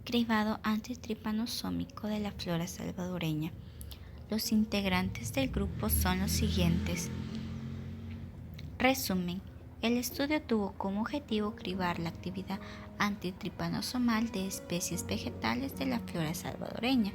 cribado antitripanosómico de la flora salvadoreña. Los integrantes del grupo son los siguientes. Resumen. El estudio tuvo como objetivo cribar la actividad antitripanosomal de especies vegetales de la flora salvadoreña.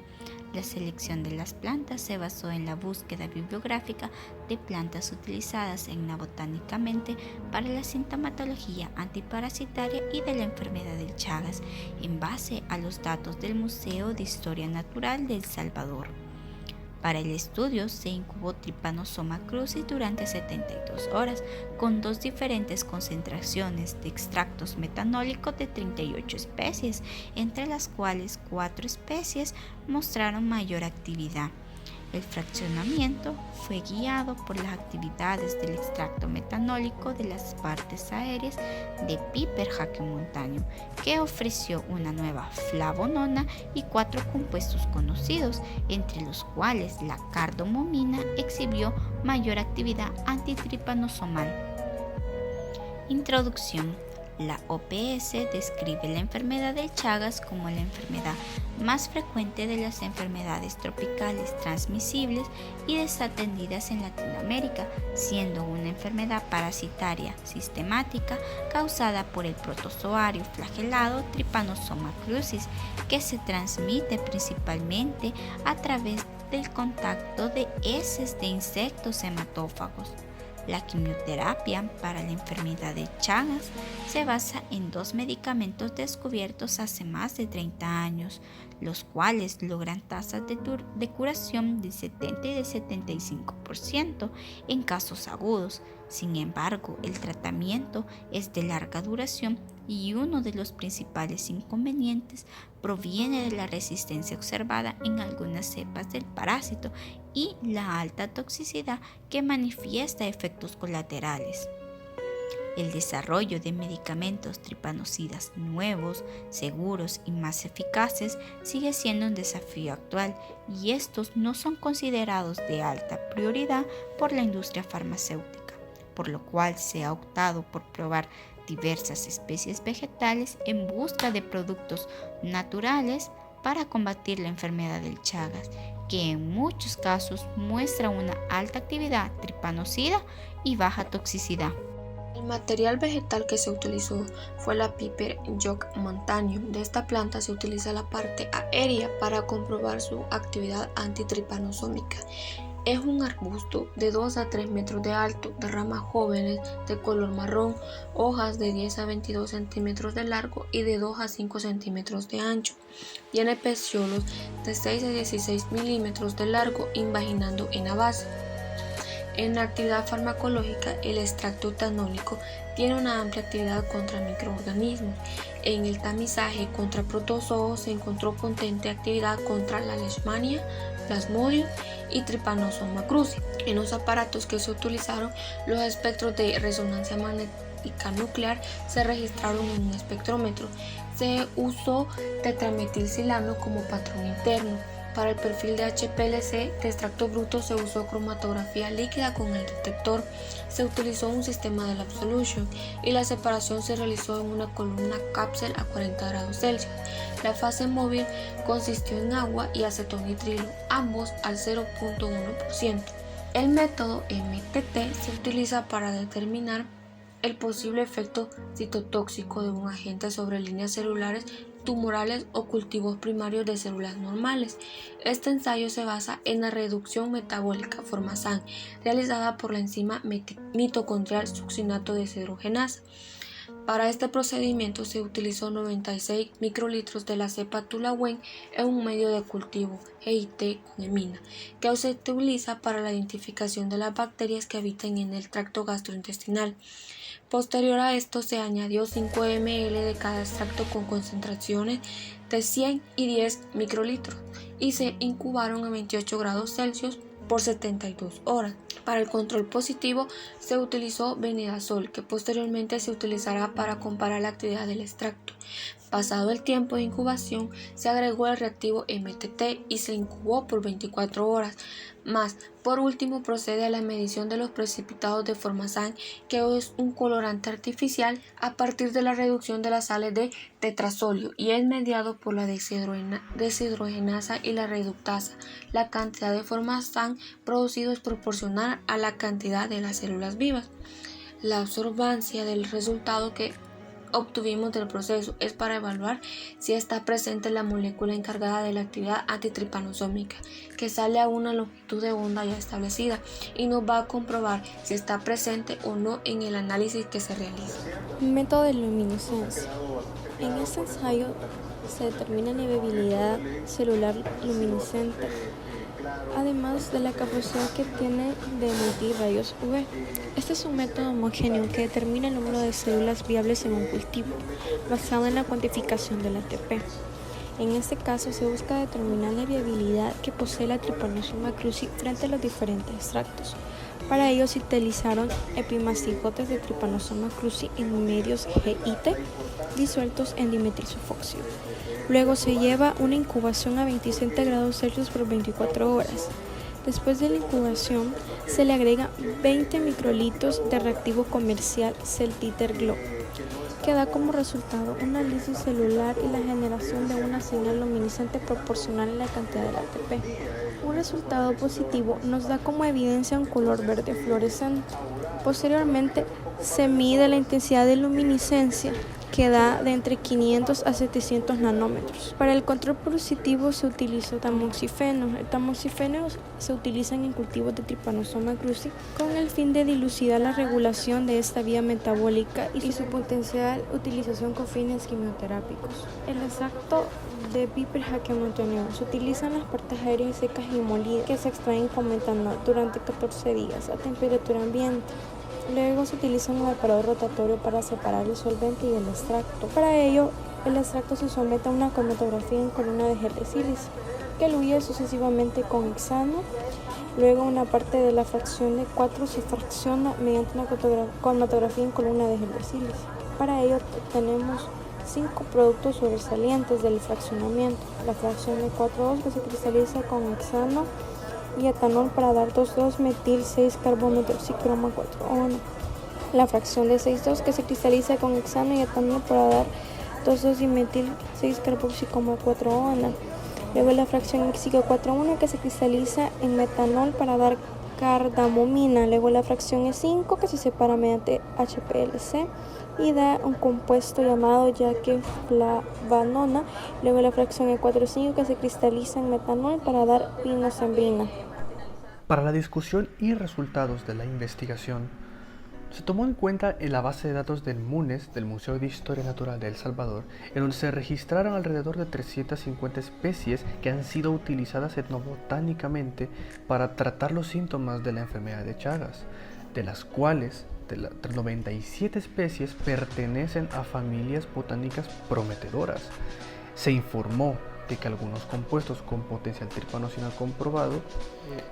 La selección de las plantas se basó en la búsqueda bibliográfica de plantas utilizadas etnobotánicamente para la sintomatología antiparasitaria y de la enfermedad del Chagas, en base a los datos del Museo de Historia Natural de El Salvador. Para el estudio se incubó Trypanosoma crucis durante 72 horas con 2 diferentes concentraciones de extractos metanólicos de 38 especies, entre las cuales 4 especies mostraron mayor actividad. El fraccionamiento fue guiado por las actividades del extracto metanólico de las partes aéreas de Piper jacquemontanum, que ofreció una nueva flavonona y 4 compuestos conocidos, entre los cuales la cardomomina exhibió mayor actividad antitripanosomal. Introducción. La OPS describe la enfermedad del Chagas como la enfermedad más frecuente de las enfermedades tropicales transmisibles y desatendidas en Latinoamérica, siendo una enfermedad parasitaria sistemática causada por el protozoario flagelado Trypanosoma crucis, que se transmite principalmente a través del contacto de heces de insectos hematófagos. La quimioterapia para la enfermedad de Chagas se basa en 2 medicamentos descubiertos hace más de 30 años, los cuales logran tasas de curación del 70 y del 75% en casos agudos. Sin embargo, el tratamiento es de larga duración y uno de los principales inconvenientes proviene de la resistencia observada en algunas cepas del parásito y la alta toxicidad que manifiesta efectos colaterales. El desarrollo de medicamentos tripanocidas nuevos, seguros y más eficaces sigue siendo un desafío actual, y estos no son considerados de alta prioridad por la industria farmacéutica, por lo cual se ha optado por probar diversas especies vegetales en busca de productos naturales para combatir la enfermedad del Chagas, que en muchos casos muestra una alta actividad tripanocida y baja toxicidad. El material vegetal que se utilizó fue la Piper jacquemontanum. De esta planta se utiliza la parte aérea para comprobar su actividad antitripanosómica. Es un arbusto de 2 a 3 metros de alto, de ramas jóvenes de color marrón, hojas de 10 a 22 centímetros de largo y de 2 a 5 centímetros de ancho. Tiene peciolos de 6 a 16 milímetros de largo, invaginando en la base. En la actividad farmacológica, el extracto etanólico tiene una amplia actividad contra microorganismos. En el tamizaje contra protozoos se encontró potente actividad contra la Leishmania, Plasmodium y Trypanosoma crucis. En los aparatos que se utilizaron, los espectros de resonancia magnética nuclear se registraron en un espectrómetro. Se usó tetrametilsilano como patrón interno. Para el perfil de HPLC de extracto bruto se usó cromatografía líquida con el detector. Se utilizó un sistema de Lab Solution y la separación se realizó en una columna Kapsel a 40 grados Celsius. La fase móvil consistió en agua y acetonitrilo, ambos al 0.1%. El método MTT se utiliza para determinar el posible efecto citotóxico de un agente sobre líneas celulares tumorales o cultivos primarios de células normales. Este ensayo se basa en la reducción metabólica Formosan, realizada por la enzima mitocondrial succinato deshidrogenasa. Para este procedimiento se utilizó 96 microlitros de la cepa Tulawen en un medio de cultivo GIT con emina, que se utiliza para la identificación de las bacterias que habitan en el tracto gastrointestinal. Posterior a esto se añadió 5 ml de cada extracto con concentraciones de 100 y 10 microlitros y se incubaron a 28 grados Celsius por 72 horas. Para el control positivo se utilizó benidazol, que posteriormente se utilizará para comparar la actividad del extracto. Pasado el tiempo de incubación, se agregó el reactivo MTT y se incubó por 24 horas. Más, por último, procede a la medición de los precipitados de formazán, que es un colorante artificial a partir de la reducción de las sales de tetrasodio y es mediado por la deshidrogenasa y la reductasa. La cantidad de formazán producido es proporcional a la cantidad de las células vivas. La absorbancia del resultado que obtuvimos del proceso es para evaluar si está presente la molécula encargada de la actividad antitripanosómica, que sale a una longitud de onda ya establecida y nos va a comprobar si está presente o no en el análisis que se realiza. Método de luminiscencia. En este ensayo se determina la viabilidad celular luminiscente, además de la capacidad que tiene de emitir rayos UV. Este es un método homogéneo que determina el número de células viables en un cultivo, basado en la cuantificación del ATP. En este caso se busca determinar la viabilidad que posee la Trypanosoma cruzi frente a los diferentes extractos. Para ello se utilizaron epimastigotes de Trypanosoma cruzi en medios GIT disueltos en dimetilsulfoxilo. Luego se lleva una incubación a 27 grados Celsius por 24 horas. Después de la incubación se le agrega 20 microlitros de reactivo comercial Celtiter Glow, que da como resultado una lisis celular y la generación de una señal luminiscente proporcional a la cantidad del ATP. Un resultado positivo nos da como evidencia un color verde fluorescente. Posteriormente se mide la intensidad de luminiscencia, que da de entre 500 a 700 nanómetros. Para el control positivo se utilizó tamoxifeno. El tamoxifeno se utiliza en cultivos de Trypanosoma cruzi con el fin de dilucidar la regulación de esta vía metabólica y su potencial utilización con fines quimioterápicos. El extracto de Piper Hackemontianum se utiliza en las partes aéreas secas y molidas que se extraen con metanol durante 14 días a temperatura ambiente. Luego se utiliza un evaporador rotatorio para separar el solvente y el extracto. Para ello, el extracto se somete a una cromatografía en columna de gel de sílice, que fluye sucesivamente con hexano. Luego una parte de la fracción de 4 se fracciona mediante una cromatografía en columna de gel de sílice. Para ello tenemos 5 productos sobresalientes del fraccionamiento. La fracción de 4,2 que se cristaliza con hexano y etanol para dar 2,2-metil 6-carbometilcicroma 4,1. La fracción de 6,2 que se cristaliza con hexano y etanol para dar 2,2-dimetil 6-carboxicroma 4,1. Luego la fracción X 4,1 que se cristaliza en metanol para dar cardamomina. Luego la fracción E5 que se separa mediante HPLC y da un compuesto llamado yaqueflavanona. Luego la fracción E4,5 que se cristaliza en metanol para dar pinosembrina. Para la discusión y resultados de la investigación, se tomó en cuenta en la base de datos del MUNES, del Museo de Historia Natural de El Salvador, en donde se registraron alrededor de 350 especies que han sido utilizadas etnobotánicamente para tratar los síntomas de la enfermedad de Chagas, de las cuales 97 especies pertenecen a familias botánicas prometedoras. Se informó de que algunos compuestos con potencial tripanosinal comprobado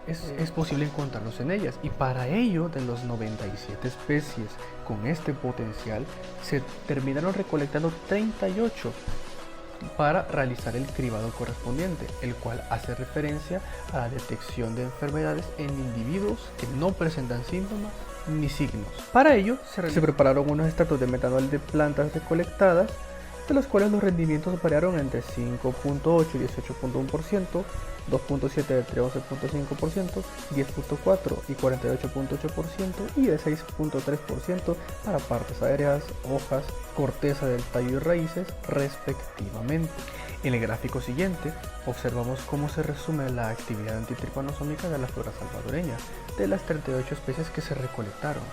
es posible encontrarlos en ellas, y para ello de los 97 especies con este potencial se terminaron recolectando 38 para realizar el cribado correspondiente, el cual hace referencia a la detección de enfermedades en individuos que no presentan síntomas ni signos. Para ello se prepararon unos extractos de metanol de plantas recolectadas, de los cuales los rendimientos variaron entre 5.8 y 18.1%, 2.7 entre 11.5%, 10.4 y 48.8% y de 6.3% para partes aéreas, hojas, corteza del tallo y raíces, respectivamente. En el gráfico siguiente observamos cómo se resume la actividad antitripanosómica de la flora salvadoreña de las 38 especies que se recolectaron.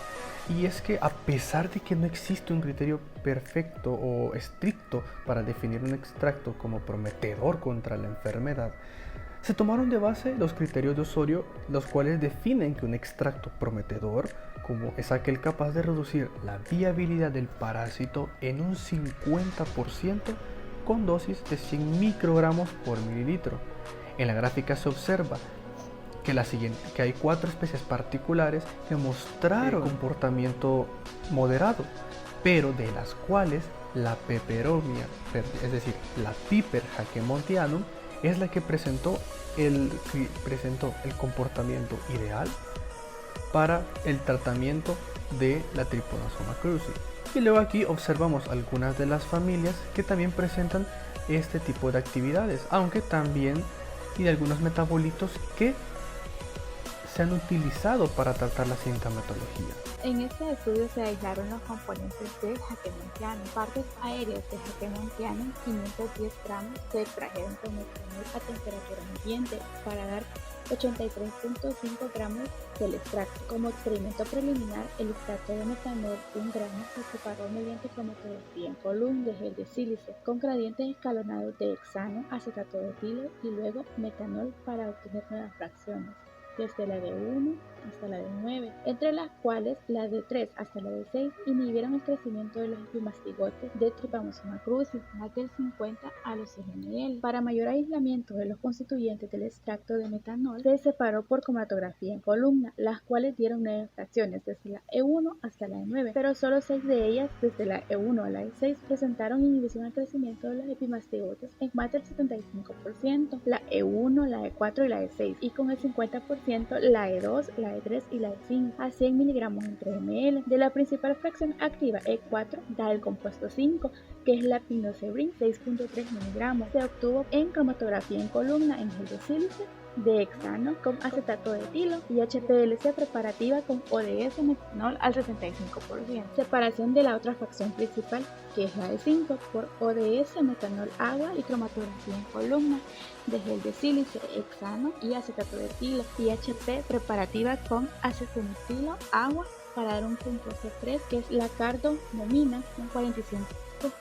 Y es que a pesar de que no existe un criterio perfecto o estricto para definir un extracto como prometedor contra la enfermedad, se tomaron de base los criterios de Osorio, los cuales definen que un extracto prometedor como es aquel capaz de reducir la viabilidad del parásito en un 50% con dosis de 100 microgramos por mililitro. En la gráfica se observa que hay 4 especies particulares que mostraron comportamiento moderado, pero de las cuales la peperomia, es decir, la Piper jacquemontianum, es la que presentó el comportamiento ideal para el tratamiento de la Trypanosoma cruzi. Y luego aquí observamos algunas de las familias que también presentan este tipo de actividades, aunque también hay algunos metabolitos que se han utilizado para tratar la sintomatología. En este estudio se aislaron los componentes de jacquemontianum. Partes aéreas de jacquemontianum, 510 gramos, se extrajeron con metanol a temperatura ambiente para dar 83.5 gramos del extracto. Como experimento preliminar, el extracto de metanol 1 gramo se separó mediante cromatografía en column de gel de sílice con gradientes escalonados de hexano, acetato de etilo y luego metanol para obtener nuevas fracciones, desde la de 1 hasta la de 9, entre las cuales la de 3 hasta la de 6 inhibieron el crecimiento de los epimastigotes de Trypanosoma cruzi, más del 50 a los 6 ml. Para mayor aislamiento de los constituyentes del extracto de metanol, se separó por cromatografía en columna, las cuales dieron 9 fracciones desde la E1 hasta la E9, pero solo 6 de ellas, desde la E1 a la E6, presentaron inhibición al crecimiento de los epimastigotes en más del 75%, la E1, la E4 y la E6, y con el 50% la E2, la E3 y la E5 a 100 miligramos en 3 ml. De la principal fracción activa E4 da el compuesto 5, que es la pinosebrin, 6.3 miligramos. Se obtuvo en cromatografía en columna en gel de sílice de hexano con acetato de etilo y HPLC preparativa con ODS metanol al 65%. Separación de la otra fracción principal, que es la E5, por ODS metanol agua y cromatografía en columna de gel de sílice, hexano y acetato de etilo y HP preparativa con acetonitilo agua para dar un compuesto 3, que es la cardomomina con 45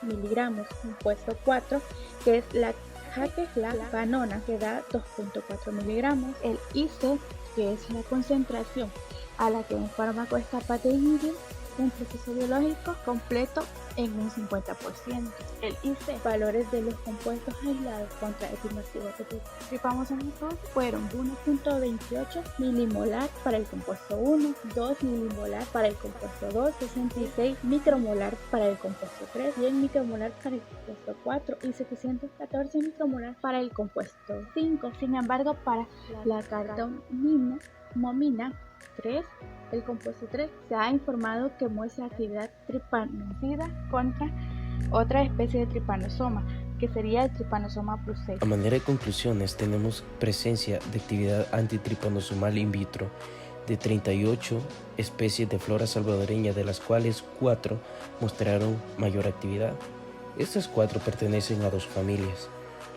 miligramos, compuesto 4, que es la jaqueflavanona, que da 2.4 miligramos, el IC, que es la concentración a la que un fármaco es capaz de inhibir un proceso biológico completo en un 50%. El IC, valores de los compuestos aislados contra epimastigotes de Trypanosoma cruzi fueron 1.28 milimolar para el compuesto 1, 2 milimolar para el compuesto 2, 66 micromolar para el compuesto 3, 100 micromolar para el compuesto 4 y 714 micromolar para el compuesto 5. Sin embargo, para la cardomomina 3, el compuesto 3, se ha informado que muestra actividad tripanocida contra otra especie de tripanosoma, que sería el Trypanosoma brucei. A manera de conclusiones, tenemos presencia de actividad antitripanosomal in vitro de 38 especies de flora salvadoreña, de las cuales 4 mostraron mayor actividad. Estas 4 pertenecen a 2 familias,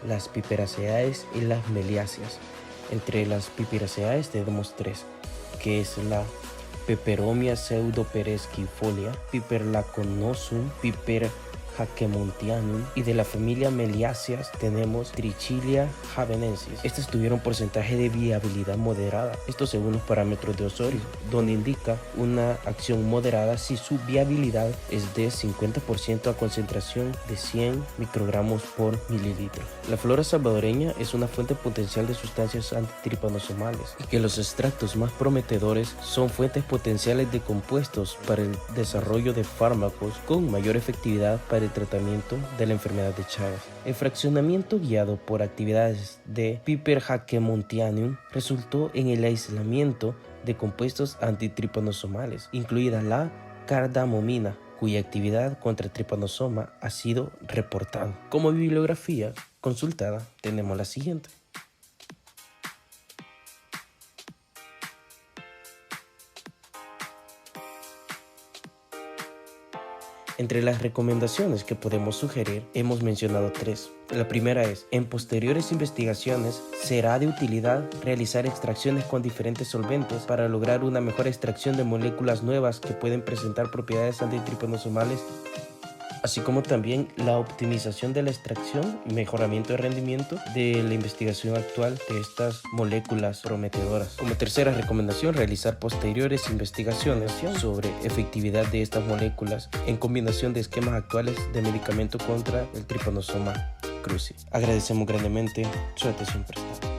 las Piperaceae y las Meliaceae. Entre las Piperaceae tenemos 3, que es la Peperomia pseudoperesquifolia, Piper laconosum, Piper jacquemontianum, y de la familia Meliaceae tenemos Trichilia havenensis. Estas tuvieron porcentaje de viabilidad moderada, esto según los parámetros de Osorio, donde indica una acción moderada si su viabilidad es de 50% a concentración de 100 microgramos por mililitro. La flora salvadoreña es una fuente potencial de sustancias antitripanosomales y que los extractos más prometedores son fuentes potenciales de compuestos para el desarrollo de fármacos con mayor efectividad para el tratamiento de la enfermedad de Chagas. El fraccionamiento guiado por actividades de Piper jacquemontianum resultó en el aislamiento de compuestos antitripanosomales, incluida la cardamomina, cuya actividad contra el tripanosoma ha sido reportada. Como bibliografía consultada tenemos la siguiente. Entre las recomendaciones que podemos sugerir, hemos mencionado 3. La primera es, en posteriores investigaciones, será de utilidad realizar extracciones con diferentes solventes para lograr una mejor extracción de moléculas nuevas que pueden presentar propiedades antitripanosomales, así como también la optimización de la extracción y mejoramiento de rendimiento de la investigación actual de estas moléculas prometedoras. Como tercera recomendación, realizar posteriores investigaciones sobre efectividad de estas moléculas en combinación de esquemas actuales de medicamento contra el Trypanosoma cruzi. Agradecemos grandemente su atención prestada.